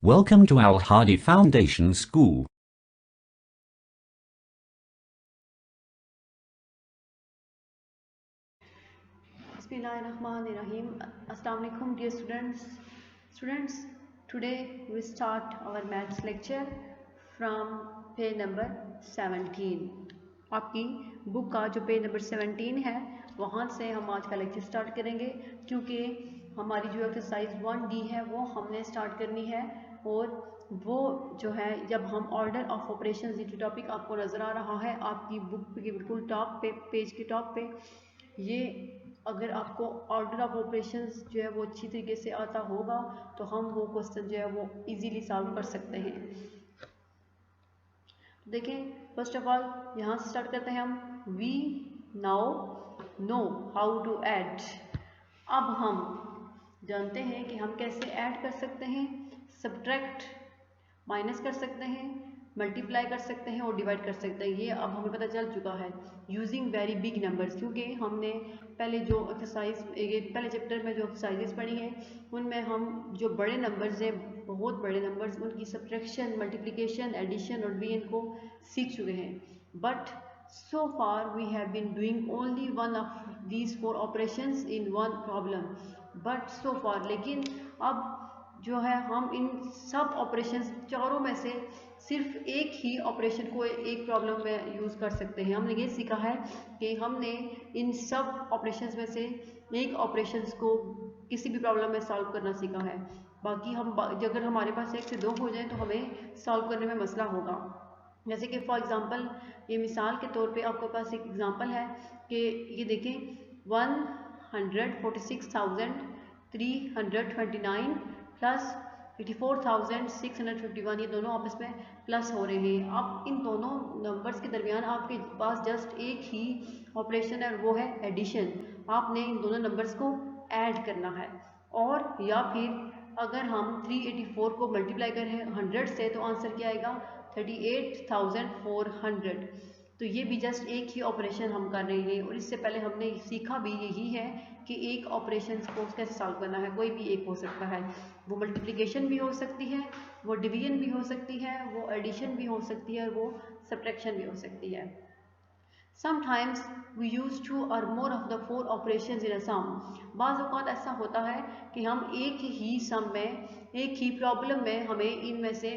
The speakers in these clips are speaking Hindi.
Welcome to Al Hadi Foundation School. Bismillahirrahmanirrahim. Assalamu alaikum dear students. Today we start our maths lecture from page number 17. आपकी बुक का जो पेज नंबर 17 है वहाँ से हम आज का लेक्चर स्टार्ट करेंगे, क्योंकि हमारी जो एक्सरसाइज 1D है वो हमने स्टार्ट करनी है। और वो जो है, जब हम ऑर्डर ऑफ ऑपरेशंस, ये टॉपिक आपको नज़र आ रहा है आपकी बुक के बिल्कुल टॉप पे, पेज के टॉप पे, ये अगर आपको ऑर्डर ऑफ ऑपरेशंस जो है वो अच्छी तरीके से आता होगा तो हम वो क्वेश्चन जो है वो इजीली सॉल्व कर सकते हैं। देखें, फर्स्ट ऑफ ऑल यहाँ से स्टार्ट करते हैं हम। We now know how to add. अब हम जानते हैं कि हम कैसे ऐड कर सकते हैं, सब्ट्रैक्ट, माइनस कर सकते हैं, मल्टीप्लाई कर सकते हैं और डिवाइड कर सकते हैं। ये अब हमें पता चल चुका है यूजिंग वेरी बिग नंबर्स, क्योंकि हमने पहले जो एक्सरसाइज, ये पहले चैप्टर में जो एक्सरसाइजेस पढ़ी हैं उनमें हम जो बड़े नंबर्स हैं, बहुत बड़े नंबर्स, उनकी सब्ट्रैक्शन, मल्टीप्लिकेशन, एडिशन और डिवीजन को सीख चुके हैं। But so far we have been doing only one of these 4 operations in one problem, but so far, लेकिन अब जो है हम इन सब ऑपरेशंस चारों में से सिर्फ एक ही ऑपरेशन को एक प्रॉब्लम में यूज़ कर सकते हैं। हमने ये सीखा है कि हमने इन सब ऑपरेशंस में से एक ऑपरेशंस को किसी भी प्रॉब्लम में सॉल्व करना सीखा है। बाकी हम अगर हमारे पास 1 से 2 हो जाए तो हमें सॉल्व करने में मसला होगा। जैसे कि फॉर एग्ज़ाम्पल, ये मिसाल के तौर पे आपके पास एक एग्ज़ाम्पल है कि ये देखें 146,329 प्लस 84,651, ये दोनों आपस में प्लस हो रहे हैं। अब इन दोनों नंबर्स के दरमियान आपके पास जस्ट एक ही ऑपरेशन है और वो है एडिशन। आपने इन दोनों नंबर्स को ऐड करना है। और या फिर अगर हम 384 को मल्टीप्लाई करें 100 से तो आंसर क्या आएगा, 38,400। तो ये भी जस्ट एक ही ऑपरेशन हम कर रहे हैं। और इससे पहले हमने सीखा भी यही है कि एक ऑपरेशन को कैसे सॉल्व करना है। कोई भी एक हो सकता है, वो मल्टीप्लिकेशन भी हो सकती है, वो डिवीजन भी हो सकती है, वो एडिशन भी हो सकती है और वो सब्ट्रैक्शन भी हो सकती है। Sometimes we use 2 or more of the 4 operations in a sum. बाज़ औक़ात ऐसा होता है कि हम एक ही सम में, एक ही प्रॉब्लम में हमें इनमें से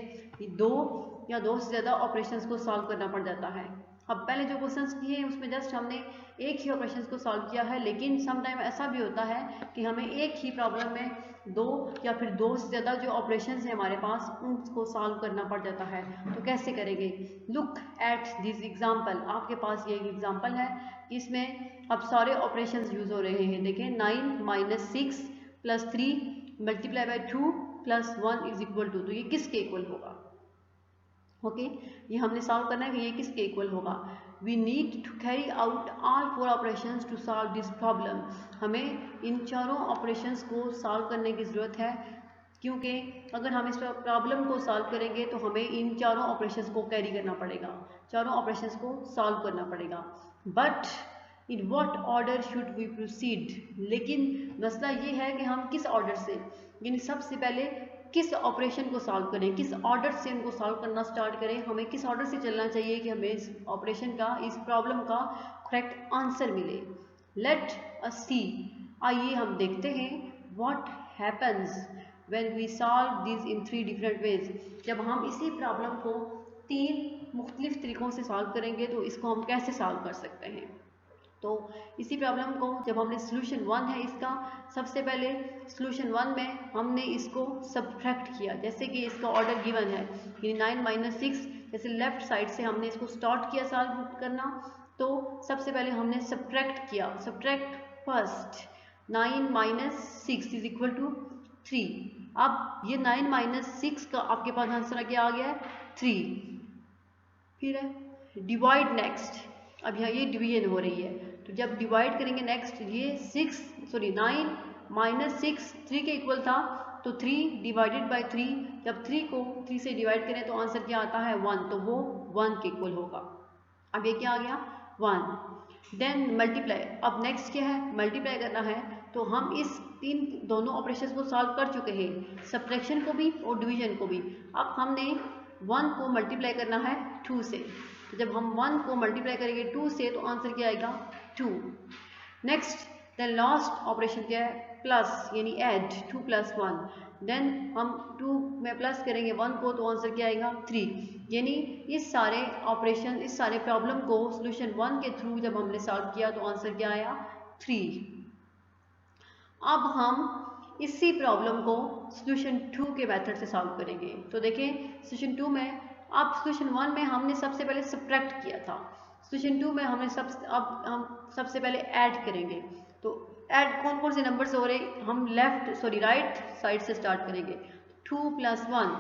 2 या 2 से ज़्यादा ऑपरेशंस को सॉल्व करना पड़ जाता है। अब पहले जो क्वेश्चंस किए हैं उसमें जस्ट हमने एक ही ऑपरेशंस को सॉल्व किया है, लेकिन सम टाइम ऐसा भी होता है कि हमें एक ही प्रॉब्लम में 2 या फिर 2 से ज़्यादा जो ऑपरेशंस हैं हमारे पास उनको सॉल्व करना पड़ जाता है। तो कैसे करेंगे? Look at this example. आपके पास ये एक एग्जाम्पल है, इसमें अब सारे ऑपरेशंस यूज़ हो रहे हैं। देखें, 9 - 6 + 3 multiply by 2 + 1 is equal to, तो ये किसके इक्वल होगा? ओके, ये हमने सॉल्व करना है कि ये किसके इक्वल होगा। We need to carry out all 4 operations to solve this problem. हमें इन चारों ऑपरेशंस को सॉल्व करने की ज़रूरत है, क्योंकि अगर हम इस प्रॉब्लम को सॉल्व करेंगे तो हमें इन चारों ऑपरेशंस को कैरी करना पड़ेगा, चारों ऑपरेशंस को सॉल्व करना पड़ेगा। But in what order should we proceed? लेकिन मसला ये है कि हम किस ऑर्डर से, यानी सबसे पहले किस ऑपरेशन को सॉल्व करें, किस ऑर्डर से उनको सॉल्व करना स्टार्ट करें, हमें किस ऑर्डर से चलना चाहिए कि हमें इस ऑपरेशन का, इस प्रॉब्लम का करेक्ट आंसर मिले। लेट अस सी, आइए हम देखते हैं what happens when we solve this in 3 different ways. जब हम इसी प्रॉब्लम को 3 मुख्तलिफ तरीक़ों से सॉल्व करेंगे तो इसको हम कैसे सॉल्व कर सकते हैं। तो इसी प्रॉब्लम को जब हमने सोल्यूशन 1 है इसका, सबसे पहले सोल्यूशन 1 में हमने इसको सब्ट्रैक्ट किया, जैसे कि इसका ऑर्डर गिवन है, यानी 9 - 6, जैसे लेफ्ट साइड से हमने इसको स्टार्ट किया सॉल्व करना। तो सबसे पहले हमने सब्ट्रैक्ट किया, subtract first 9 - 6 is equal to 3। अब ये 9 - 6 का आपके पास आंसर क्या आ गया है, 3। फिर है डिवाइड नेक्स्ट, अब यहाँ ये डिवीजन हो रही है, तो जब डिवाइड करेंगे नेक्स्ट, ये 9 - 6 3 के इक्वल था, तो 3 डिवाइडेड बाई 3, जब 3 को 3 से डिवाइड करें तो आंसर क्या आता है, 1, तो वो 1 के इक्वल होगा। अब ये क्या आ गया, 1। देन मल्टीप्लाई, अब नेक्स्ट क्या है, मल्टीप्लाई करना है, तो हम इस दोनों ऑपरेशंस को सॉल्व कर चुके हैं, सब्ट्रैक्शन को भी और डिवीजन को भी। अब हमने 1 को मल्टीप्लाई करना है 2 से, तो जब हम 1 को मल्टीप्लाई करेंगे 2 से तो आंसर क्या आएगा 2। नेक्स्ट देन लास्ट ऑपरेशन क्या है, प्लस यानी ऐड 2 + 1। देन हम 2 में प्लस करेंगे 1 को तो आंसर क्या आएगा 3। यानी इस सारे ऑपरेशन, इस सारे प्रॉब्लम को सोल्यूशन 1 के थ्रू जब हमने सॉल्व किया तो आंसर क्या आया 3। अब हम इसी प्रॉब्लम को सोल्यूशन 2 के मेथड से सॉल्व करेंगे। तो देखिए सोल्यूशन 2 में, अब सोल्यूशन 1 में हमने सबसे पहले सब्ट्रैक्ट किया था, सोल्यूशन 2 में हमने अब हम सबसे पहले ऐड करेंगे। तो ऐड कौन कौन से नंबर से हो रहे, हम राइट साइड से स्टार्ट करेंगे। 2 + 1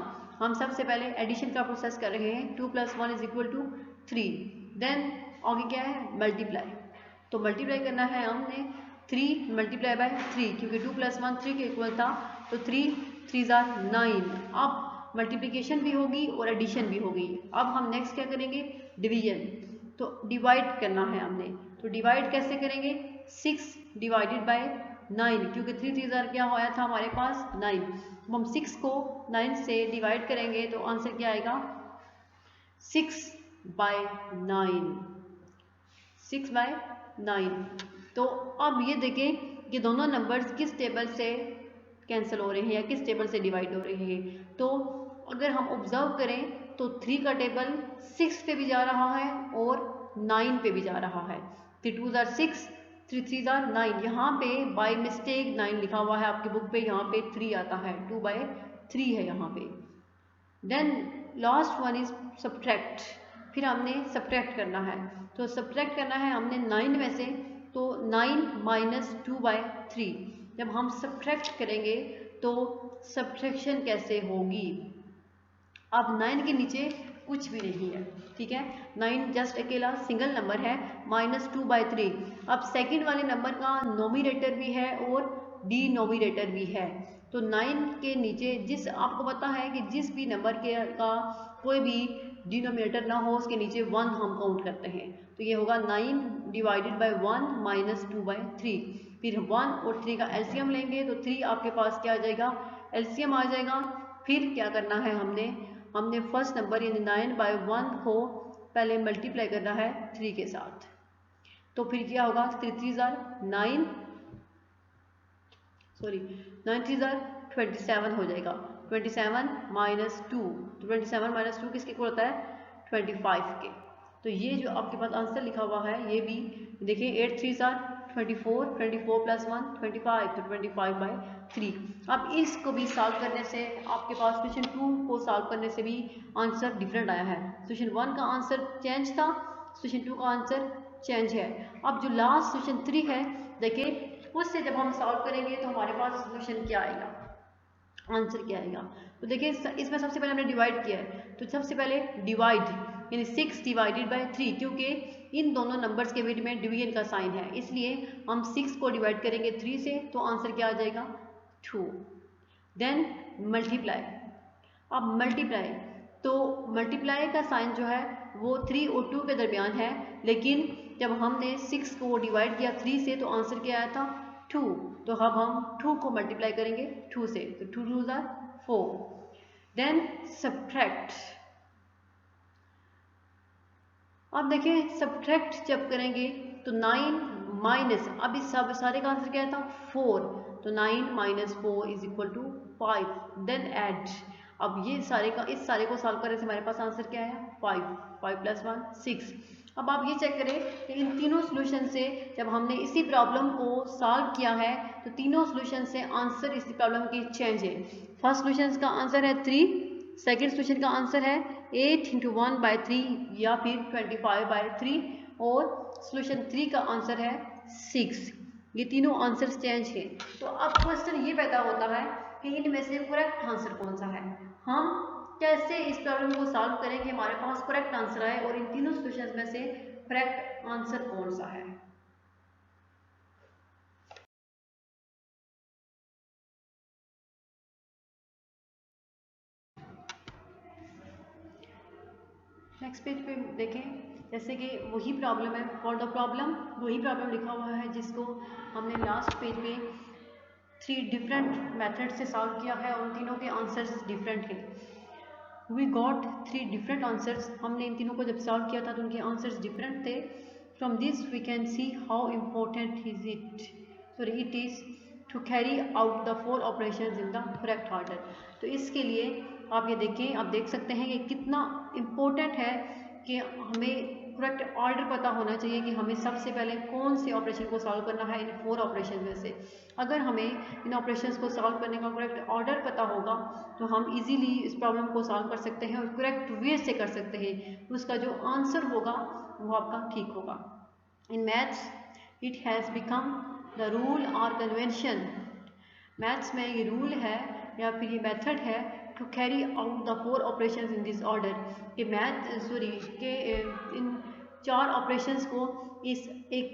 हम सबसे पहले एडिशन का प्रोसेस कर रहे हैं, 2 + 1 = 3। देन आगे क्या है, मल्टीप्लाई। तो मल्टीप्लाई करना है हमने 3 × 3, क्योंकि 2 + 1 3 के इक्वल था, तो 3 3 = 9। अब मल्टीप्लिकेशन भी होगी और एडिशन भी होगी। अब हम नेक्स्ट क्या करेंगे, डिवीजन। तो डिवाइड करना है हमने, तो डिवाइड कैसे करेंगे, 6 ÷ 9, क्योंकि 3 3 = क्या आया था हमारे पास 9। हम 6 को 9 से डिवाइड करेंगे तो आंसर क्या आएगा 6/9, 6/9। तो अब ये देखें कि दोनों नंबर्स किस टेबल से कैंसिल हो रहे हैं या किस टेबल से डिवाइड हो रहे हैं। तो अगर हम ऑब्जर्व करें तो 3 का टेबल 6 पे भी जा रहा है और 9 पे भी जा रहा है। 3 2 = 6, 3 3 = 9। यहाँ पे बाय मिस्टेक 9 लिखा हुआ है आपकी बुक पे, यहाँ पे 3 आता है, 2/3 है यहाँ पे। Then last one is subtract, फिर हमने सब्ट्रैक्ट करना है। तो सब्ट्रैक्ट करना है हमने 9 में से, तो 9 - 2/3। जब हम सब्ट्रैक्ट करेंगे तो सब्ट्रैक्शन कैसे होगी, अब 9 के नीचे कुछ भी नहीं है, ठीक है, 9 जस्ट अकेला सिंगल नंबर है, -2/3। अब सेकंड वाले नंबर का नोमिनेटर भी है और डिनोमिनेटर भी है। तो 9 के नीचे जिस, आपको पता है कि जिस भी नंबर के का कोई भी डिनोमिनेटर ना हो उसके नीचे 1 हम काउंट करते हैं। तो ये होगा 9 ÷ 1 - 2/3। फिर 1 और 3 का एलसीएम लेंगे तो 3 आपके पास क्या आ जाएगा, एलसीएम आ जाएगा। फिर क्या करना है हमने फर्स्ट नंबर यानी 9/1 को पहले मल्टीप्लाई करना है 3 के साथ। तो फिर क्या होगा, 3 3 = 9, 9 3 = 27 हो जाएगा। 27 - 2, तो 27 - 2 किसके इक्वल होता है 25 के। तो ये जो आपके पास आंसर लिखा हुआ है ये भी देखिए 8 3 = 24, 24 + 1 25, तो 25/3। अब इसको भी सॉल्व करने से आपके पास सोल्यूशन 2 को सॉल्व करने से भी आंसर डिफरेंट आया है। सोल्यूशन 1 का आंसर चेंज था, सोल्यूशन 2 का आंसर चेंज है। अब जो लास्ट सोल्यूशन 3 है देखिए, उससे जब हम सॉल्व करेंगे तो हमारे पास सोल्यूशन क्या आएगा, आंसर क्या आएगा। तो देखिए इसमें सबसे पहले हमने डिवाइड किया है, तो सबसे पहले डिवाइड यानी 6 ÷ 3, क्योंकि इन दोनों नंबर्स के बीच में डिवीजन का साइन है, इसलिए हम 6 को डिवाइड करेंगे 3 से तो आंसर क्या आ जाएगा 2। देन मल्टीप्लाई, अब मल्टीप्लाई, तो मल्टीप्लाई का साइन जो है वो 3 और 2 के दरमियान है, लेकिन जब हमने 6 को डिवाइड किया 3 से तो आंसर क्या आया था 2। तो अब हम 2 को मल्टीप्लाई करेंगे 2 से, तो 2 2 = 4। देन सब्ट्रैक्ट, अब देखिए सब्ट्रैक्ट जब करेंगे तो 9 माइनस, अब इस सब सारे का आंसर क्या था 4, तो 9 - 4 = 5। देन ऐड, अब ये सारे का इस सारे को सॉल्व करने से हमारे पास आंसर क्या है 5, 5 + 1 6। अब आप ये चेक करें कि इन तीनों सॉल्यूशन से जब हमने इसी प्रॉब्लम को सॉल्व किया है तो तीनों सॉल्यूशन से आंसर इसी प्रॉब्लम की चेंज है। फर्स्ट सॉल्यूशन का आंसर है 3, सेकेंड सॉल्यूशन का आंसर है 8 × 1/3 या फिर 25/3 और सॉल्यूशन 3 का आंसर है 6। ये तीनों आंसर चेंज हैं। तो अब क्वेश्चन ये पैदा होता है कि इनमें से करेक्ट आंसर कौन सा है, हम कैसे इस प्रॉब्लम को सॉल्व करेंगे हमारे पास करेक्ट आंसर आए और इन तीनों सॉल्यूशंस में से करेक्ट आंसर कौन सा है। नेक्स्ट पेज पे देखें, जैसे कि वही प्रॉब्लम है, फॉर द प्रॉब्लम वही प्रॉब्लम लिखा हुआ है जिसको हमने लास्ट पेज पे 3 डिफरेंट मेथड से सॉल्व किया है और उन तीनों के आंसर्स डिफरेंट हैं। We got 3 different answers. हमने इन तीनों को जब सॉल्व किया था तो उनके आंसर्स डिफरेंट थे। From this we can see how important it is to carry out the 4 operations in the correct order. तो इसके लिए आप ये देखें, आप देख सकते हैं कि कितना इम्पोर्टेंट है कि हमें करेक्ट ऑर्डर पता होना चाहिए कि हमें सबसे पहले कौन से ऑपरेशन को सॉल्व करना है इन 4 ऑपरेशन में से। अगर हमें इन ऑपरेशंस को सॉल्व करने का करेक्ट ऑर्डर पता होगा तो हम इजीली इस प्रॉब्लम को सॉल्व कर सकते हैं और करेक्ट वे से कर सकते हैं। उसका जो आंसर होगा वो आपका ठीक होगा। In maths it has become the rule और कन्वेंशन। मैथ्स में ये रूल है या फिर ये मेथड है to carry out the 4 operations in this order, कि इन 4 ऑपरेशंस को इस एक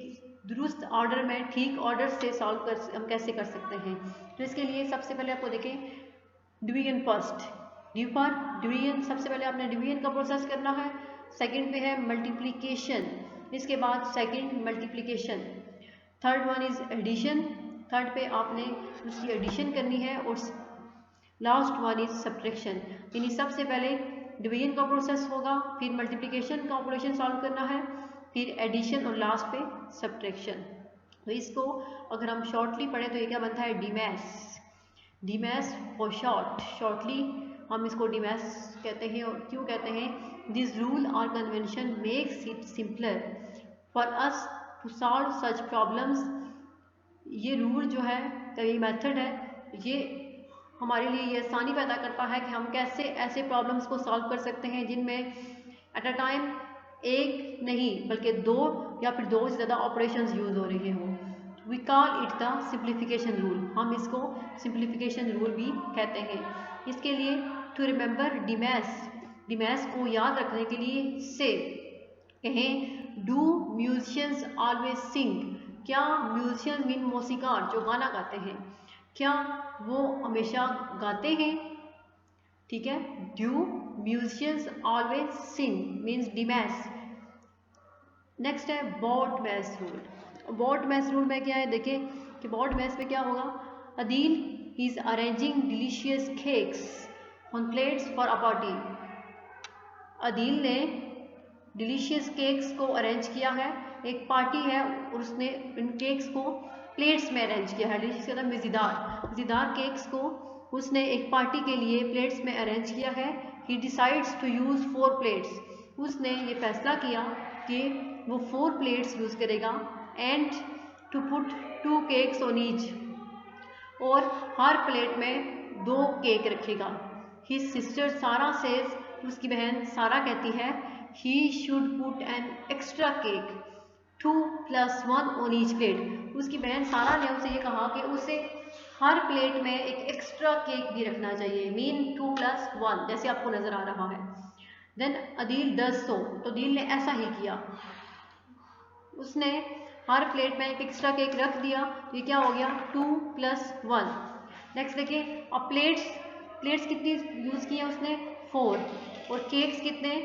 दुरुस्त ऑर्डर में, ठीक ऑर्डर से सॉल्व कर हम कैसे कर सकते हैं। तो इसके लिए सबसे पहले आपको देखें डिवीजन फर्स्ट। डिवीजन सबसे पहले आपने डिवीजन का प्रोसेस करना है। सेकंड पे है मल्टीप्लिकेशन, इसके बाद second multiplication. Third one is addition, third पे आपने उसकी एडिशन करनी है और लास्ट वन इज सब्ट्रैक्शन। यानी सबसे पहले डिवीजन का प्रोसेस होगा, फिर मल्टीप्लिकेशन का ऑपरेशन सॉल्व करना है, फिर एडिशन और लास्ट पे सब्ट्रैक्शन। तो इसको अगर हम शॉर्टली पढ़ें तो ये क्या बनता है, डीमैथ्स। डीमैथ्स फॉर शॉर्टली हम इसको डीमैथ्स कहते हैं। और क्यों कहते हैं, दिस रूल और convention makes it simpler for us to solve such problems. ये रूल जो है, ये मेथड है, ये हमारे लिए ये आसानी पैदा करता है कि हम कैसे ऐसे प्रॉब्लम्स को सॉल्व कर सकते हैं जिनमें एट अ टाइम एक नहीं बल्कि 2 या फिर 2 से ज़्यादा ऑपरेशंस यूज हो रहे हों। We call it the simplification rule, हम इसको सिंप्लीफिकेशन रूल भी कहते हैं। इसके लिए टू रिमेंबर डीमैथ्स को याद रखने के लिए से कहें डू म्यूजिशियंस ऑलवेज सिंग। क्या म्यूजिशियन मीन मौसीकार जो गाना गाते हैं, क्या वो हमेशा गाते हैं, ठीक है। Do musicians always sing means DMAS. Next है बॉडमैस रूल। बॉडमैस रूल में क्या है, देखिए कि बॉडमैस में क्या होगा, Adeel is arranging delicious cakes on plates for a party. Adeel ने डिलीशियस केक्स को अरेंज किया है, एक पार्टी है और उसने इन केक्स को प्लेट्स में अरेंज किया है। डिलीशियस का मज़ेदार केक्स को उसने एक पार्टी के लिए प्लेट्स में अरेंज किया है। He decides to use 4 plates. उसने ये फैसला किया कि वो 4 प्लेट्स यूज़ करेगा and to put 2 cakes on each, और हर प्लेट में 2 केक रखेगा। हिज सिस्टर सारा सेज, उसकी बहन सारा कहती है, he should put an extra cake 2 + 1 on each plate. उसकी बहन सारा ने उसे ये कहा कि उसे हर प्लेट में एक एक्स्ट्रा केक भी रखना चाहिए, मीन 2 + 1 जैसे आपको नज़र आ रहा है। देन अदील डज सो, तो अदील ने ऐसा ही किया, उसने हर प्लेट में एक एक्स्ट्रा केक रख दिया। ये क्या हो गया, 2 + 1। नेक्स्ट देखिए, अब प्लेट्स कितनी यूज़ की है उसने, 4, और केक्स कितने,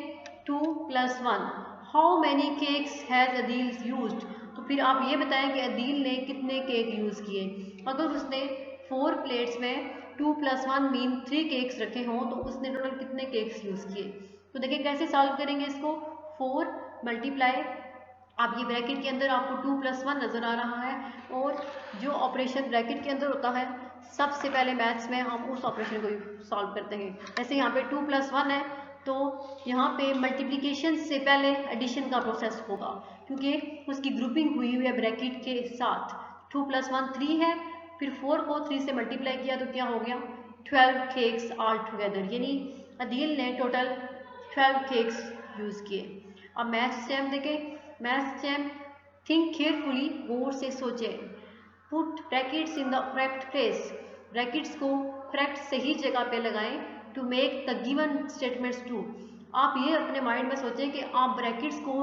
2 + 1। How many cakes has Adeel used. तो फिर आप ये बताएं कि अदील ने कितने केक यूज़ किए। अगर उसने 4 प्लेट्स में 2 + 1 मीन 3 केक्स रखे हों तो उसने टोटल कितने केक्स यूज़ किए। तो देखिए कैसे सॉल्व करेंगे इसको, 4 मल्टीप्लाई, आप ये ब्रैकेट के अंदर आपको 2 + 1 नज़र आ रहा है, और जो ऑपरेशन ब्रैकेट के अंदर होता है सबसे पहले मैथ्स में हम उस ऑपरेशन को सॉल्व करते हैं। जैसे यहाँ पे 2 + 1 है तो यहाँ पे मल्टीप्लिकेशन से पहले एडिशन का प्रोसेस होगा, क्योंकि उसकी ग्रुपिंग हुई हुई है ब्रैकेट के साथ। 2 + 1 3 है, फिर 4 को 3 से मल्टीप्लाई किया तो क्या हो गया, 12 केक्स ऑल टुगेदर, यानी अदील ने टोटल 12 केक्स यूज़ किए। अब मैथ्स से हम देखें, मैथ्स से हम थिंक केयरफुली, गौर से सोचें। Put brackets in the correct place, brackets को करेक्ट सही जगह पे लगाएं। To make the given statements true, आप ये अपने माइंड में सोचें कि आप ब्रैकेट्स को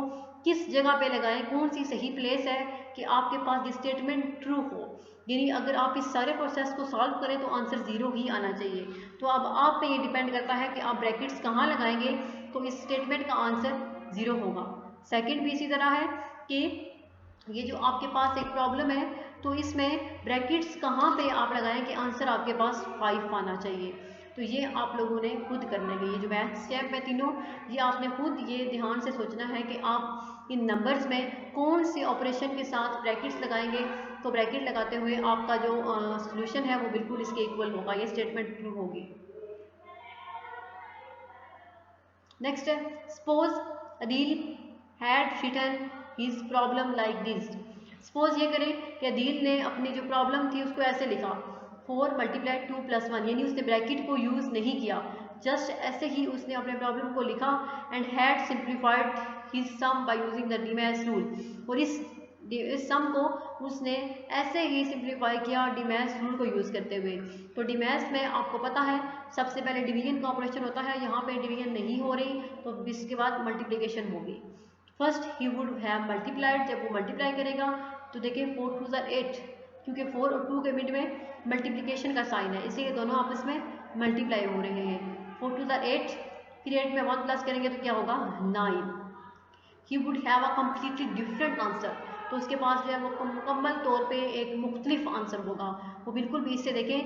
किस जगह पे लगाएं, कौन सी सही प्लेस है कि आपके पास ये स्टेटमेंट ट्रू हो। यानी अगर आप इस सारे प्रोसेस को सॉल्व करें तो आंसर 0 ही आना चाहिए। तो अब आप पे ये डिपेंड करता है कि आप ब्रैकेट्स कहाँ लगाएंगे तो इस स्टेटमेंट का आंसर 0 होगा। सेकंड भी इसी तरह है कि ये जो आपके पास एक प्रॉब्लम है तो इसमें ब्रैकेट्स कहाँ पे आप लगाएं कि आंसर आपके पास 5 आना चाहिए। तो ये आप लोगों ने खुद करने के, ये जो मैथ स्टेप है तीनों, ये आपने खुद ये ध्यान से सोचना है कि आप इन नंबर्स में कौन से ऑपरेशन के साथ ब्रैकेट्स लगाएंगे। तो ब्रैकेट लगाते हुए आपका जो सोल्यूशन है वो बिल्कुल इसके इक्वल होगा, ये स्टेटमेंट ट्रू होगी। नेक्स्ट है, suppose Adeel had written his problem like this. Suppose ये करें कि अदील ने अपनी जो प्रॉब्लम थी उसको ऐसे लिखा, 4 × 2 + 1, यानी उसने ब्रैकेट को यूज़ नहीं किया, जस्ट ऐसे ही उसने अपने प्रॉब्लम को लिखा and had simplified his sum by using the DMAS rule. और इस सम को उसने ऐसे ही सिंप्लीफाई किया डीमैश रूल को यूज़ करते हुए। तो डीमैश में आपको पता है सबसे पहले डिवीजन का ऑपरेशन होता है, यहाँ पे डिवीजन नहीं हो रही तो इसके बाद मल्टीप्लिकेशन होगी। First he would have multiplied, जब वो मल्टीप्लाई करेगा तो देखिए 4 × 2 = 8, क्योंकि 4 और 2 के मिड में मल्टीप्लिकेशन का साइन है, इसलिए दोनों आपस में मल्टीप्लाई हो रहे हैं। 4 × 2 = 8, फिर 8 में 1 प्लस करेंगे तो क्या होगा 9। He would have a completely different answer, तो उसके पास जो है वो मुकम्मल तौर पे एक मुख्तलिफ आंसर होगा। वो बिल्कुल भी, इससे देखें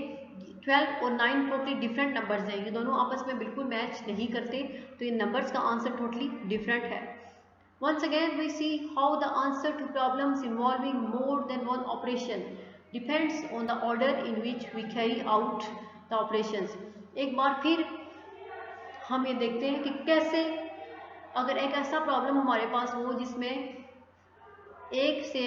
12 और 9 टोटली डिफरेंट नंबर्स हैं, ये दोनों आपस में बिल्कुल मैच नहीं करते, तो इन नंबर्स का आंसर टोटली डिफरेंट है। Once again we see how the answer to problems involving more than one operation depends on the order in which we carry out the operations। एक बार फिर हम ये देखते हैं कि कैसे अगर एक ऐसा प्रॉब्लम हमारे पास हो जिसमें एक से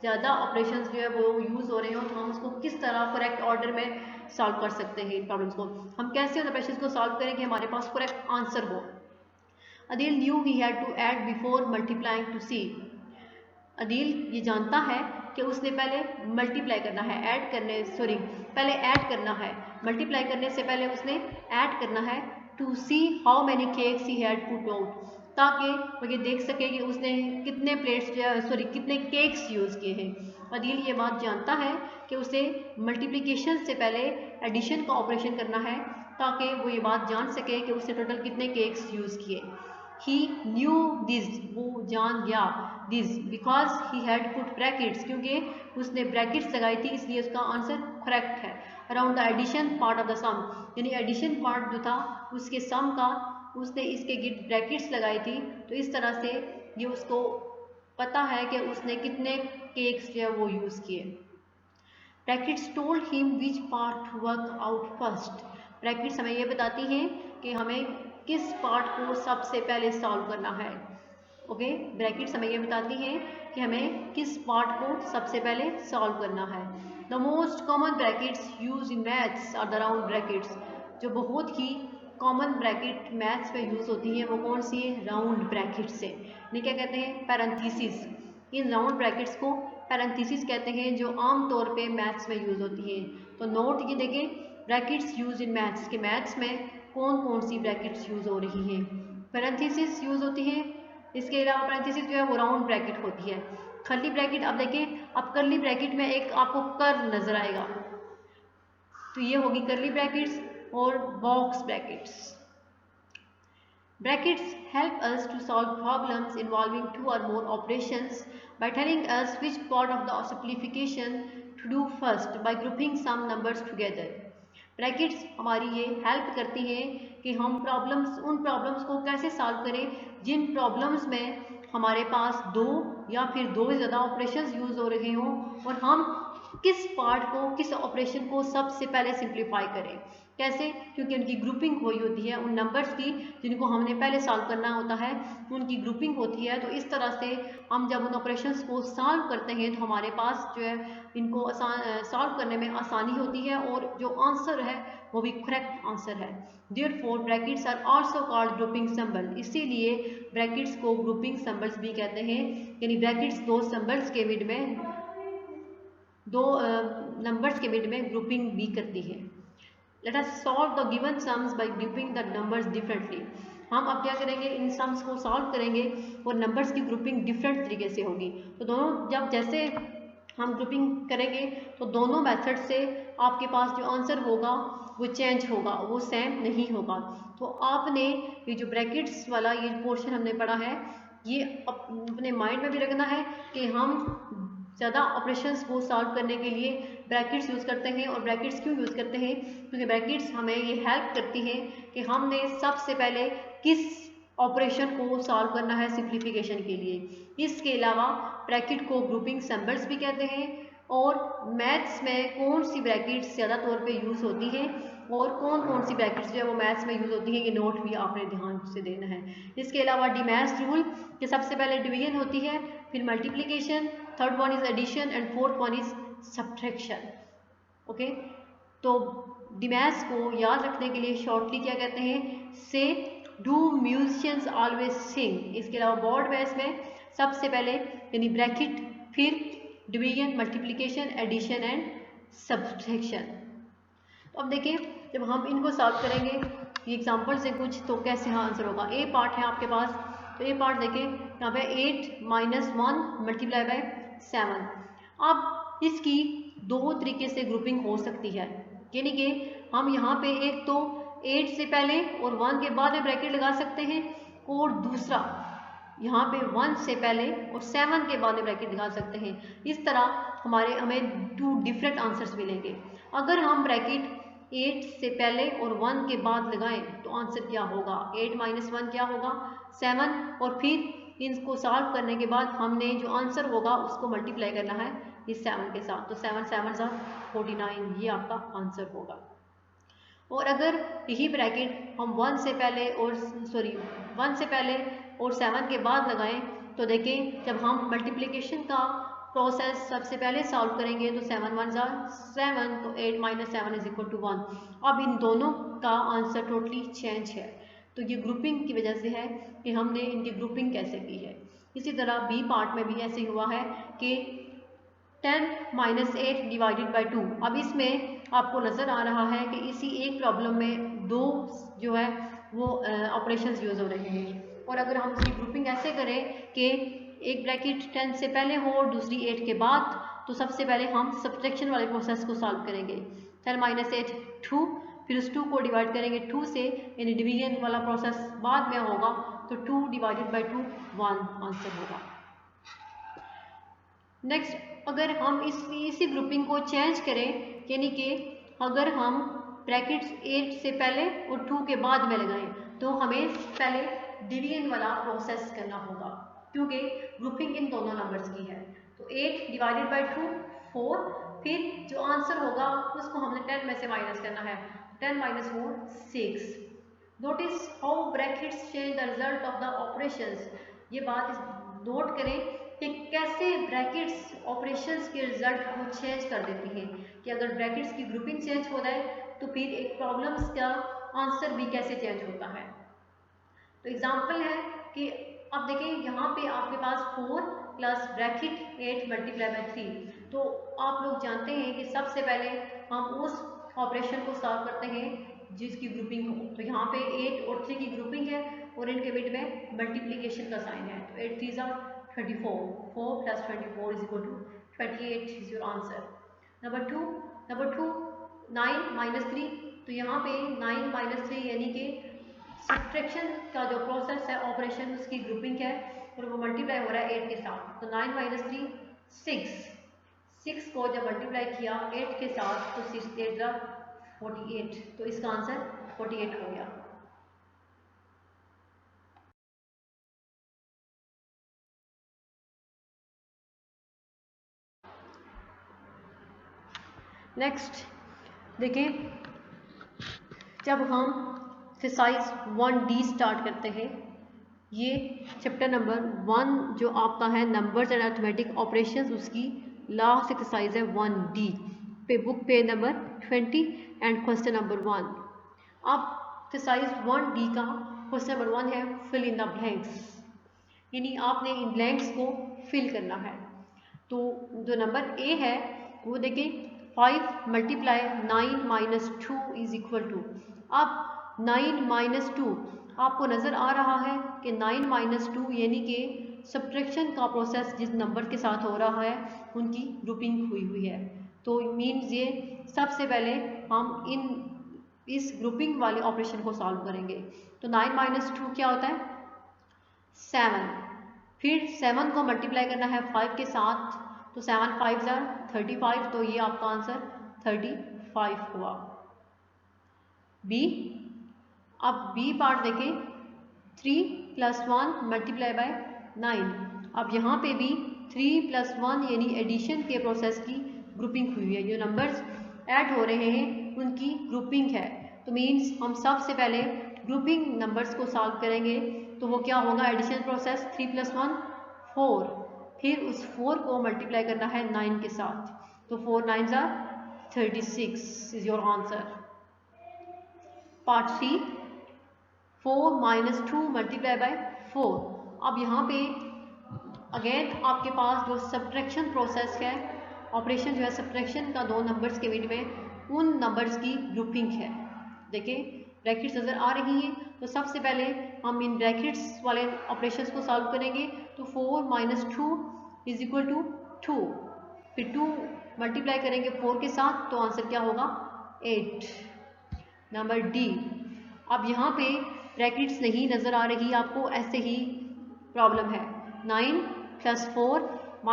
ज़्यादा ऑपरेशंस जो है वो यूज़ हो रहे हो, तो हम उसको किस तरह करेक्ट ऑर्डर में सॉल्व कर सकते हैं। इन प्रॉब्लम्स को हम कैसे उन ऑपरेशंस को सॉल्व करें कि हमारे पास करेक्ट आंसर हो। Adeel knew he had to add before multiplying to see. Adeel ये जानता है कि उसने पहले मल्टीप्लाई करना है, पहले ऐड करना है, मल्टीप्लाई करने से पहले उसने ऐड करना है। To see how many cakes he had put out, ताकि वो ये देख सके कि उसने कितने कितने केक्स यूज़ किए हैं। अदील ये बात जानता है कि उसे मल्टीप्लिकेशन से पहले एडिशन का ऑपरेशन करना है, ताकि वो ये बात जान सके कि उसने टोटल कितने केक्स यूज़ किए। He knew this, वो जान गया this because he had put brackets, क्योंकि उसने ब्रैकेट्स लगाई थी, इसलिए उसका आंसर करेक्ट है। Around the addition part of the sum, यानी एडिशन पार्ट जो था उसके सम का उसने इसके गिर्द ब्रैकेट्स लगाई थी, तो इस तरह से ये उसको पता है कि उसने कितने केक्स जो है वो यूज़ किए। Brackets told him which part work out first, brackets हमें ये बताती हैं कि हमें किस पार्ट को सबसे पहले सॉल्व करना है। ओके, ब्रैकेट्स हमें ये बताती हैं कि हमें किस पार्ट को सबसे पहले सॉल्व करना है। The most common brackets use in maths are the round brackets, जो बहुत ही कॉमन ब्रैकेट मैथ्स में यूज़ होती हैं वो कौन सी है, राउंड ब्रैकेट्स से। इन्हें क्या कहते हैं, पैरेंथेसिस। इन राउंड ब्रैकेट्स को पैरेंथेसिस कहते हैं, जो आम तौर पे मैथ्स में यूज़ होती हैं। तो नोट ये देखें, ब्रैकेट्स यूज इन मैथ्स के मैथ्स में कौन कौन सी ब्रैकेट्स यूज़ हो रही हैं। पैरेंथेसिस यूज़ होती हैं, इसके अलावा पैरेंथेसिस जो है वो राउंड ब्रैकेट होती है। कर्ली ब्रैकेट, अब देखें, अब कर्ली ब्रैकेट में एक आपको कर्व नज़र आएगा, तो ये होगी कर्ली ब्रैकेट्स और box brackets. Brackets help us to solve problems involving 2 or more operations by telling us which part of the simplification to do first by grouping some numbers together। Brackets हमारी ये हेल्प करती हैं कि हम उन प्रॉब्लम्स को कैसे सॉल्व करें जिन प्रॉब्लम्स में हमारे पास 2 या फिर 2 से ज़्यादा ऑपरेशंस यूज़ हो रहे हों, और हम किस पार्ट को, किस ऑपरेशन को सबसे पहले सिंप्लीफाई करें। कैसे, क्योंकि उनकी ग्रुपिंग हुई होती है, उन नंबर्स की जिनको हमने पहले सॉल्व करना होता है उनकी ग्रुपिंग होती है। तो इस तरह से हम जब उन ऑपरेशंस को सॉल्व करते हैं तो हमारे पास जो है इनको सॉल्व करने में आसानी होती है, और जो आंसर है वो भी करेक्ट आंसर है। Therefore brackets are also called grouping symbol, इसीलिए ब्रैकेट्स को ग्रुपिंग सिंबल्स भी कहते हैं, यानी ब्रैकेट्स दो नंबर्स के मिड में ग्रुपिंग भी करती है। Let us solve the given sums by grouping the numbers differently। हम अब क्या करेंगे, इन सम्स को सॉल्व करेंगे और नंबर्स की ग्रुपिंग डिफरेंट तरीके से होगी। तो दोनों जब जैसे हम ग्रुपिंग करेंगे तो दोनों मेथड से आपके पास जो आंसर होगा वो चेंज होगा, वो सेम नहीं होगा। तो आपने ये जो ब्रैकेट्स वाला ये पोर्शन हमने पढ़ा है, ये अपने माइंड में भी रखना है कि हम ज़्यादा ऑपरेशंस को सॉल्व करने के लिए ब्रैकेट्स यूज़ करते हैं। और ब्रैकेट्स क्यों यूज़ करते हैं? क्योंकि ब्रैकेट्स हमें ये हेल्प करती हैं कि हमने सबसे पहले किस ऑपरेशन को सॉल्व करना है सिंप्लीफिकेशन के लिए। इसके अलावा ब्रैकेट को ग्रुपिंग सिंबल्स भी कहते हैं। और मैथ्स में कौन सी ब्रैकेट्स ज़्यादा तौर पे यूज़ होती हैं और कौन कौन सी ब्रैकेट्स जो है वो मैथ्स में यूज़ होती हैं, ये नोट भी आपने ध्यान से देना है। इसके अलावा डिमैश रूल कि सबसे पहले डिवीजन होती है, फिर multiplication, third one is addition and fourth one is subtraction. Okay, तो डिमैश को याद रखने के लिए शॉर्टली क्या कहते हैं? से डू म्यूजिशियंस ऑलवेज सिंग। इसके अलावा बोर्ड बेस में सबसे पहले यानी ब्रैकेट, फिर division, multiplication, addition and subtraction. तो अब देखिए जब हम इनको सॉल्व करेंगे, ये एग्जांपल्स हैं कुछ, तो कैसे आंसर होगा। ए पार्ट है आपके पास, तो ए पार्ट देखिए यहाँ पे 8 - 1 मल्टीप्लाई बाय 7। अब इसकी दो तरीके से ग्रुपिंग हो सकती है, यानी कि हम यहाँ पे एक तो 8 से पहले और 1 के बाद में ब्रैकेट लगा सकते हैं, और दूसरा यहाँ पे 1 से पहले और 7 के बाद में ब्रैकेट लगा सकते हैं। इस तरह हमें 2 डिफरेंट आंसर्स मिलेंगे। अगर हम ब्रैकेट 8 से पहले और 1 के बाद लगाएं तो आंसर क्या होगा? 8 - 1 क्या होगा? 7। और फिर इनको सॉल्व करने के बाद हमने जो आंसर होगा उसको मल्टीप्लाई करना है इस 7 के साथ, तो 7 × 7 = 49, ये आपका आंसर होगा। और अगर यही ब्रैकेट हम 1 से पहले और 7 के बाद लगाएं तो देखें जब हम मल्टीप्लिकेशन का प्रोसेस सबसे पहले सॉल्व करेंगे तो 7 × 1 = 7, तो 8 - 7 = 1। अब इन दोनों का आंसर टोटली चेंज है, तो ये ग्रुपिंग की वजह से है कि हमने इनकी ग्रुपिंग कैसे की है। इसी तरह बी पार्ट में भी ऐसे हुआ है कि 10 - 8 ÷ 2। अब इसमें आपको नज़र आ रहा है कि इसी एक प्रॉब्लम में दो जो है वो ऑपरेशंस यूज़ हो रहे हैं। और अगर हम उसकी ग्रुपिंग ऐसे करें कि एक ब्रैकेट 10 से पहले हो और दूसरी 8 के बाद, तो सबसे पहले हम सब्ट्रैक्शन वाले प्रोसेस को सॉल्व करेंगे। 10 - 8 2, फिर उस 2 को डिवाइड करेंगे 2 से, यानी डिवीजन वाला प्रोसेस बाद में होगा, तो 2 ÷ 2 1 आंसर होगा। नेक्स्ट अगर हम इसी ग्रुपिंग को चेंज करें, यानी कि अगर हम ब्रैकेट्स 8 से पहले और 2 के बाद में लगाएं तो हमें पहले डिवीजन वाला प्रोसेस करना होगा, क्योंकि ग्रुपिंग इन दोनों नंबर्स की है। तो 8 ÷ 2 4, फिर जो आंसर होगा उसको हमने 10 में से माइनस करना है, 10 - 4 6। Notice how brackets change the result of the operations. ये बात नोट करें कि कैसे ब्रैकेट्स ऑपरेशंस के रिजल्ट को चेंज कर देती हैं, कि अगर ब्रैकेट्स की ग्रुपिंग चेंज हो जाए तो फिर एक प्रॉब्लम्स का आंसर भी कैसे चेंज होता है। तो एग्जांपल है कि अब देखिए यहाँ पे आपके पास 4 + ब्रैकेट 8 × 3। तो आप लोग जानते हैं कि सबसे पहले हम उस ऑपरेशन को सॉल्व करते हैं जिसकी ग्रुपिंग हो। तो यहाँ पे 8 और 3 की ग्रुपिंग है और इनके बीच में मल्टीप्लिकेशन का साइन है, तो 8 × 3 = 24, 4 + 24 = 28 is your answer. Number two 9 - 3, तो यहाँ पे 9 - 3 यानी कि सब्ट्रैक्शन का जो प्रोसेस है ऑपरेशन उसकी ग्रुपिंग है और वो मल्टीप्लाई हो रहा है 8 के साथ। तो 9 - 3 6 को जब मल्टीप्लाई किया 8 के साथ तो 6 × 8 = 48, तो इसका आंसर 48 हो गया। नेक्स्ट देखिए जब हम एक्सरसाइज 1D स्टार्ट करते हैं, ये चैप्टर नंबर 1 जो आपका है नंबर्स एंड अरिथमेटिक ऑपरेशंस, उसकी लास्ट एक्सरसाइज है 1D पे, book page number 20 and question number 1। अब एक्सरसाइज 1D का क्वेश्चन नंबर 1 है फिल इन द ब्लैंक्स, यानी आपने इन ब्लैंक्स को फिल करना है। तो जो नंबर ए है वो देखें 5 × 9 - 2 = 2। अब 9 - 2 आपको नज़र आ रहा है कि 9 - 2 यानी कि सब्ट्रैक्शन का प्रोसेस जिस नंबर के साथ हो रहा है उनकी ग्रुपिंग हुई है। तो मीन्स ये सबसे पहले हम इस ग्रुपिंग वाले ऑपरेशन को सॉल्व करेंगे। तो 9 - 2 क्या होता है? 7। फिर 7 को मल्टीप्लाई करना है 5 के साथ, तो तो 7 5 ज़ार 35, तो ये आपका आंसर 35 हुआ। बी, अब बी पार्ट देखें, 3 + 1 मल्टीप्लाई बाय 9। अब यहाँ पे भी 3 + 1 यानी एडिशन के प्रोसेस की ग्रुपिंग हुई है, जो नंबर्स ऐड हो रहे हैं उनकी ग्रुपिंग है। तो मीन्स हम सबसे पहले ग्रुपिंग नंबर्स को सॉल्व करेंगे, तो वो क्या होगा, एडिशन प्रोसेस 3 + 1 4, फिर उस 4 को मल्टीप्लाई करना है 9 के साथ, तो 4 9 ज़ार 36 is your answer. Part C, 4 - 2 multiply by 4। अब यहाँ पे अगेन आपके पास जो सब्ट्रैक्शन प्रोसेस है, ऑपरेशन जो है सब्ट्रैक्शन का दो नंबर्स के बीच में, उन नंबर्स की ग्रुपिंग है। देखिए ब्रैकेट्स नज़र आ रही हैं, तो सबसे पहले हम इन ब्रैकेट्स वाले ऑपरेशंस को सॉल्व करेंगे। तो 4 - 2 = 2, फिर 2 मल्टीप्लाई करेंगे 4 के साथ, तो आंसर क्या होगा 8। नंबर डी, अब यहाँ पे ब्रैकेट्स नहीं नज़र आ रही आपको, ऐसे ही प्रॉब्लम है। 9 + 4 -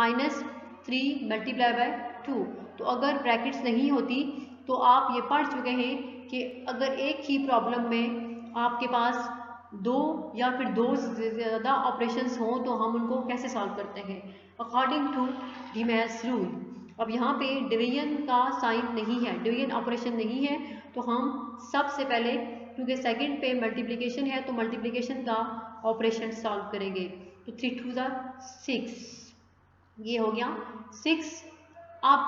3 मल्टीप्लाई बाय 2। तो अगर ब्रैकेट्स नहीं होती तो आप ये पढ़ चुके हैं कि अगर एक ही प्रॉब्लम में आपके पास दो या फिर दो से ज़्यादा ऑपरेशंस हों तो हम उनको कैसे सॉल्व करते हैं, अकॉर्डिंग टू डीमैस रूल। अब यहाँ पे डिवीजन का साइन नहीं है, डिवीजन ऑपरेशन नहीं है, तो हम सबसे पहले, क्योंकि सेकंड पे मल्टीप्लिकेशन है, तो मल्टीप्लिकेशन का ऑपरेशन सॉल्व करेंगे। तो 3 2 ज़ार 6, ये हो गया 6। अब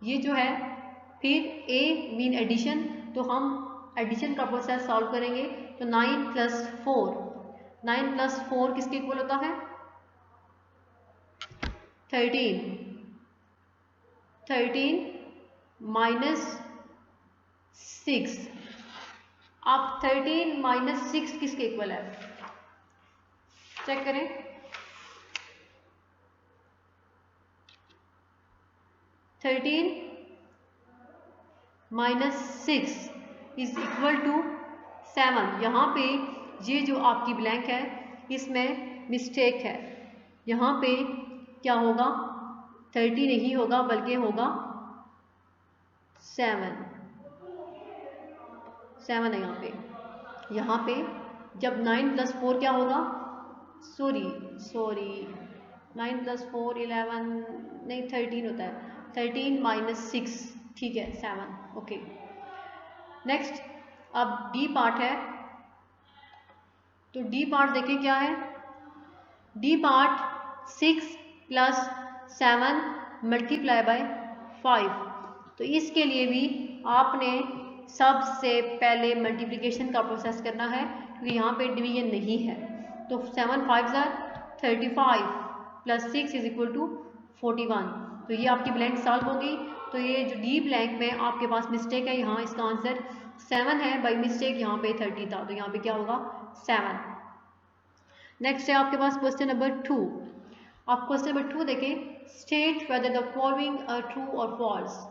ये जो है फिर ए मीन एडिशन, तो हम एडिशन का प्रोसेस सॉल्व करेंगे। तो 9 + 4, 9 + 4 किसके इक्वल होता है 13, 13 - 6। अब 13 - 6 किसके इक्वल है, चेक करें। 13 - 6 = 7। यहाँ पे ये जो आपकी ब्लैंक है इसमें मिस्टेक है, यहाँ पे क्या होगा 30 नहीं होगा बल्कि होगा 7 है यहाँ पे जब 9 + 4 क्या होगा, सॉरी 9 + 4 11 नहीं 13 होता है, 13 - 6 ठीक है 7। ओके नेक्स्ट, अब डी पार्ट है, तो डी पार्ट देखें क्या है। D part 6 + 7 multiply by 5। तो इसके लिए भी आपने सबसे पहले मल्टीप्लिकेशन का प्रोसेस करना है, क्योंकि यहाँ पे डिवीजन नहीं है। तो 7 5 ज़ार 35 + 6 = 41। तो ये आपकी ब्लैंक सॉल्व होगी। तो ये जो डी ब्लैंक में आपके पास मिस्टेक है, यहाँ इसका आंसर 7 है, बाई मिस्टेक यहाँ पे 30 था, तो यहाँ पे क्या होगा 7। नेक्स्ट है आपके पास क्वेश्चन नंबर 2। आप क्वेश्चन नंबर 2 देखें, state whether the following are true और फॉल्स।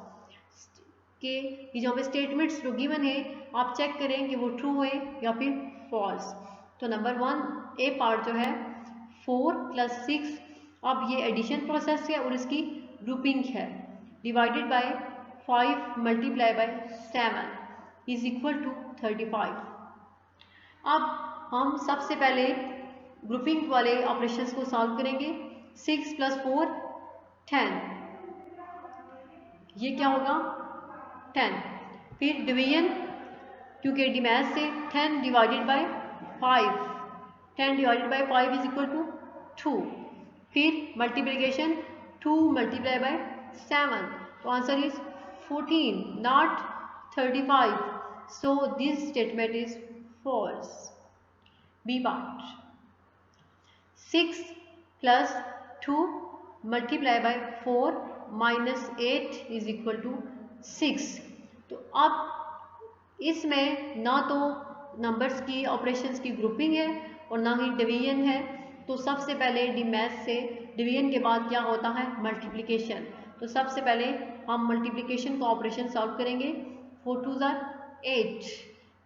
के ये जो हमें स्टेटमेंट्स जो गिवन है आप चेक करें कि वो ट्रू है या फिर फॉल्स। तो नंबर 1 ए पार्ट जो है 4 + 6, अब ये एडिशन प्रोसेस है और इसकी ग्रुपिंग है, डिवाइडेड बाय 5 मल्टीप्लाई बाय 7 = 35। अब हम सबसे पहले ग्रुपिंग वाले ऑपरेशंस को सॉल्व करेंगे। 6 + 4 10, ये क्या होगा 10। फिर डिवीजन, क्योंकि डिमैथ से 10 डिवाइडेड बाय 5, 10 डिवाइडेड बाय 5 = 2। फिर मल्टीप्लिकेशन 2 मल्टीप्लाई बाय 7, तो answer is 14 not 35। So this statement is false. B part 6 + 2 multiply by 4 - 8 = 6। तो अब इसमें ना तो नंबर्स की ऑपरेशंस की ग्रुपिंग है और ना ही डिवीजन है। तो सबसे पहले डिमैथ से डिवीजन के बाद क्या होता है मल्टीप्लिकेशन। तो सबसे पहले हम मल्टीप्लिकेशन का ऑपरेशन सॉल्व करेंगे। 4 2 ज़ार 8,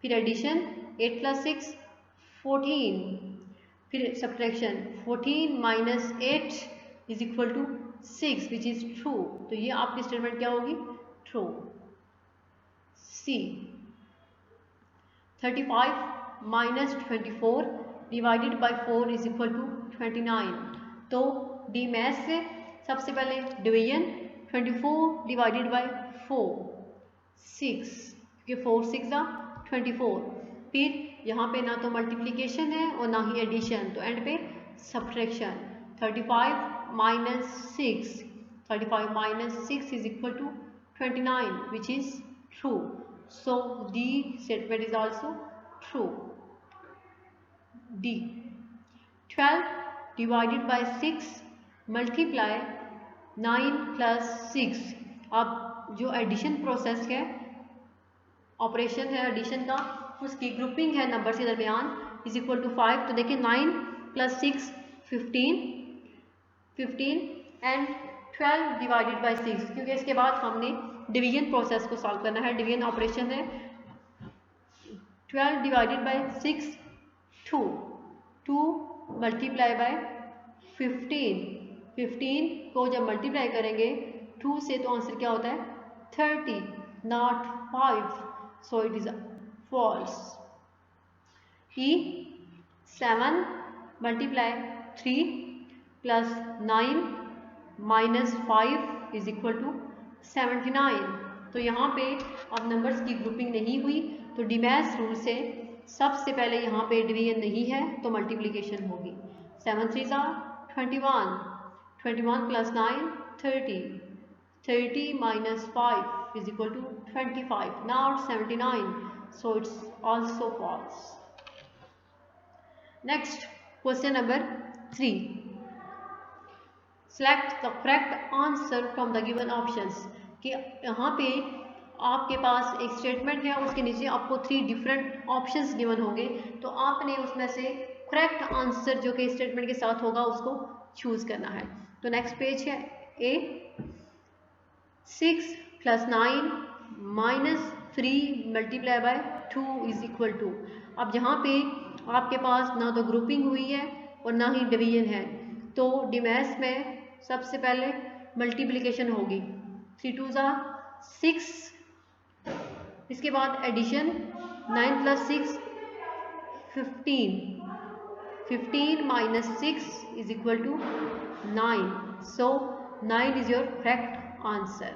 फिर एडिशन 8 + 6 14, फिर सब्ट्रैक्शन 14 - 8 = 6 विच इज ट्रू। तो ये आपकी स्टेटमेंट क्या होगी? True. C 35 minus 24 divided by 4 is equal to 29। तो डी मैथ से सबसे पहले डिवीजन 24 डिवाइडेड बाई 4 6, क्योंकि 4 6 24। फिर यहाँ पे ना तो मल्टीप्लिकेशन है और ना ही एडिशन, तो एंड पे subtraction. 35 minus 6, 35 minus 6 is equal to 29 which is true. So D statement is also true. D 12 divided by 6 multiply 9 plus 6। अब जो एडिशन प्रोसेस है, ऑपरेशन है एडिशन का, उसकी ग्रुपिंग है नंबर के दरमियान इज इक्वल टू 5। तो देखिए 9 प्लस 6 15 एंड 12 डिवाइडेड बाई 6, क्योंकि इसके बाद हमने डिवीजन प्रोसेस को सॉल्व करना है, डिवीजन ऑपरेशन है। 12 डिवाइडेड बाई 6 2 मल्टीप्लाई बाय 15 को जब मल्टीप्लाई करेंगे 2 से तो आंसर क्या होता है 30 not 5, so it is false. E 7 multiply 3 plus 9 minus 5 is equal to 79। तो यहाँ पे अब नंबर्स की ग्रुपिंग नहीं हुई, तो डिमैथ रूल से सबसे पहले यहाँ पे डिवीजन नहीं है तो मल्टीप्लिकेशन होगी। 7 3 21, 21 plus 9 30 minus 5 is equal to 25 not 79, so it's also false. Next question number 3, select the correct answer from the given options. कि यहाँ पे आपके पास एक स्टेटमेंट है, उसके नीचे आपको 3 डिफरेंट ऑप्शंस गिवन होंगे, तो आपने उसमें से करेक्ट आंसर जो कि स्टेटमेंट के साथ होगा उसको चूज करना है। तो नेक्स्ट पेज है A 6 plus 9 minus 3 multiply by 2 is equal to. अब यहाँ पे आपके पास ना तो ग्रुपिंग हुई है और ना ही डिवीजन है, तो डिमैथ में सबसे पहले मल्टीप्लिकेशन होगी। 3 2 6, इसके बाद addition 9 plus 6 15 minus 6 is equal to 9, so 9 is your correct answer.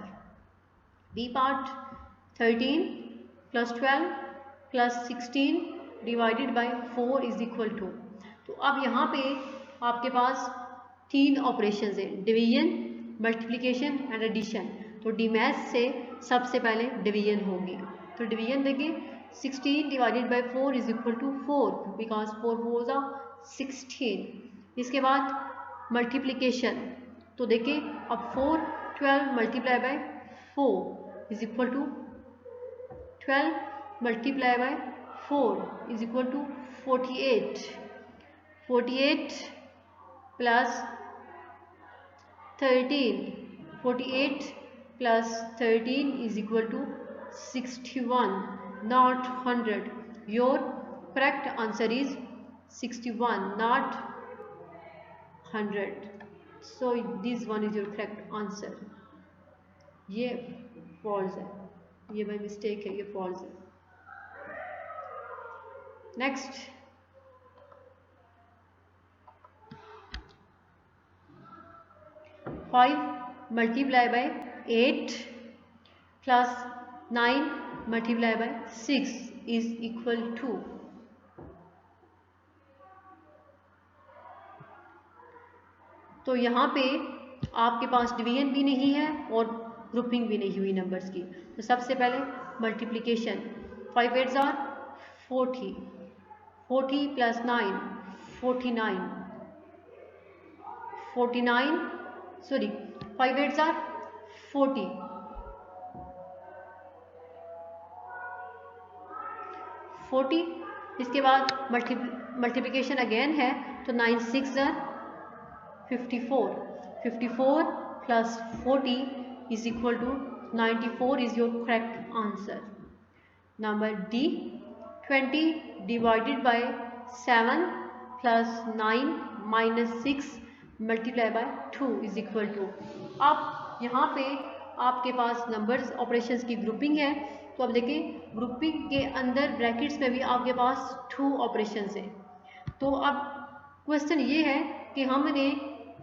B part 13 plus 12 plus 16 divided by 4 is equal to. तो अब यहाँ पे आपके पास 3 ऑपरेशन है, डिवीजन मल्टीप्लिकेशन एंड एडिशन। तो डिमैथ से सबसे पहले डिवीजन होगी, तो डिवीजन देखिए 16 divided by 4 is equal to 4 because 4 4 16। इसके बाद मल्टीप्लिकेशन, तो देखिए अब 4 12 multiply by 4 is equal to 12 multiply by 4 is equal to 48 plus 13, 48 plus 13 is equal to 61 not 100. Your correct answer is 61 not 100. So this one is your correct answer. ये false है, ये by mistake है, ये false है। Next, five multiply by 8 plus 9 multiply by 6 is equal to, तो यहाँ पे आपके पास डिवीजन भी नहीं है और ग्रुपिंग भी नहीं हुई नंबर्स की। तो सबसे पहले मल्टीप्लिकेशन, 5 8 40, 40 प्लस 9 49, 49 सॉरी 5 8 40, 40। इसके बाद मल्टीप्लिकेशन अगेन है, तो 9 6 54, 54 plus 40 is equal to 94 is your correct answer. Number D 20 divided by 7 plus 9 minus 6 multiply by 2 is equal to, अब यहाँ पे आपके पास नंबर्स ऑपरेशंस की ग्रुपिंग है, तो अब देखिए ग्रुपिंग के अंदर ब्रैकेट्स में भी आपके पास 2 ऑपरेशंस हैं। तो अब क्वेश्चन ये है कि हमने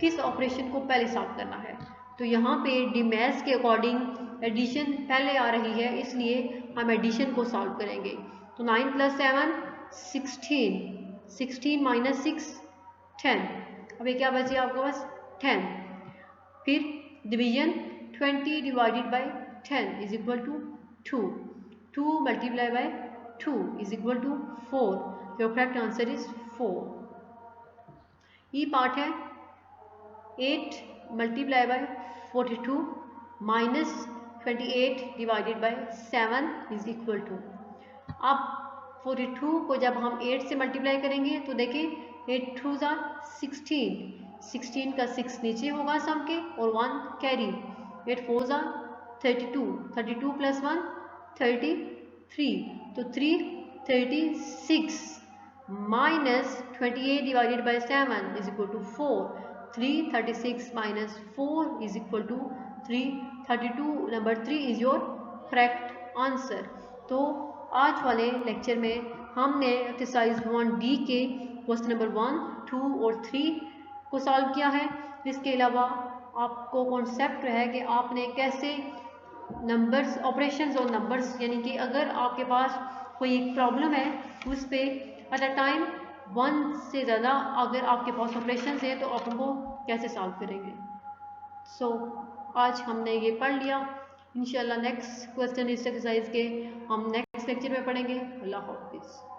किस ऑपरेशन को पहले सॉल्व करना है। तो यहाँ पे डिमैथ्स के अकॉर्डिंग एडिशन पहले आ रही है, इसलिए हम एडिशन को सॉल्व करेंगे। तो 9 + 7 16, 16 - 6 10, अब ये क्या बचे आपके पास 10। फिर division 20 divided by 10 is equal to 2, 2 multiply by 2 is equal to 4, your correct answer is 4। E part है 8 multiply by 42 minus 28 divided by 7 is equal to, अब 42 को जब हम 8 से मल्टीप्लाई करेंगे तो देखिए 8 2 ज़ा 16, 16 का 6 नीचे होगा सम के और 1 कैरी, 8 4 ज़ा 32, 32 + 1 33, तो 3 36 minus 28 divided by 7 is equal to 4, 3 36 minus 4 is equal to 3, 32 number 3 is your correct answer. तो आज वाले लेक्चर में हमने एक्सरसाइज 1D के क्वेश्चन नंबर 1, 2 और 3 को सॉल्व किया है। इसके अलावा आपको कॉन्सेप्ट है कि आपने कैसे नंबर्स ऑपरेशंस और नंबर्स, यानी कि अगर आपके पास कोई एक प्रॉब्लम है उस पर एट अ टाइम 1 से ज़्यादा अगर आपके पास ऑपरेशंस हैं तो आप उनको कैसे सॉल्व करेंगे। सो आज हमने ये पढ़ लिया। इंशाल्लाह नेक्स्ट क्वेश्चन इस एक्सरसाइज के हम नेक्स्ट लेक्चर में पढ़ेंगे। अल्लाह हाफिज़।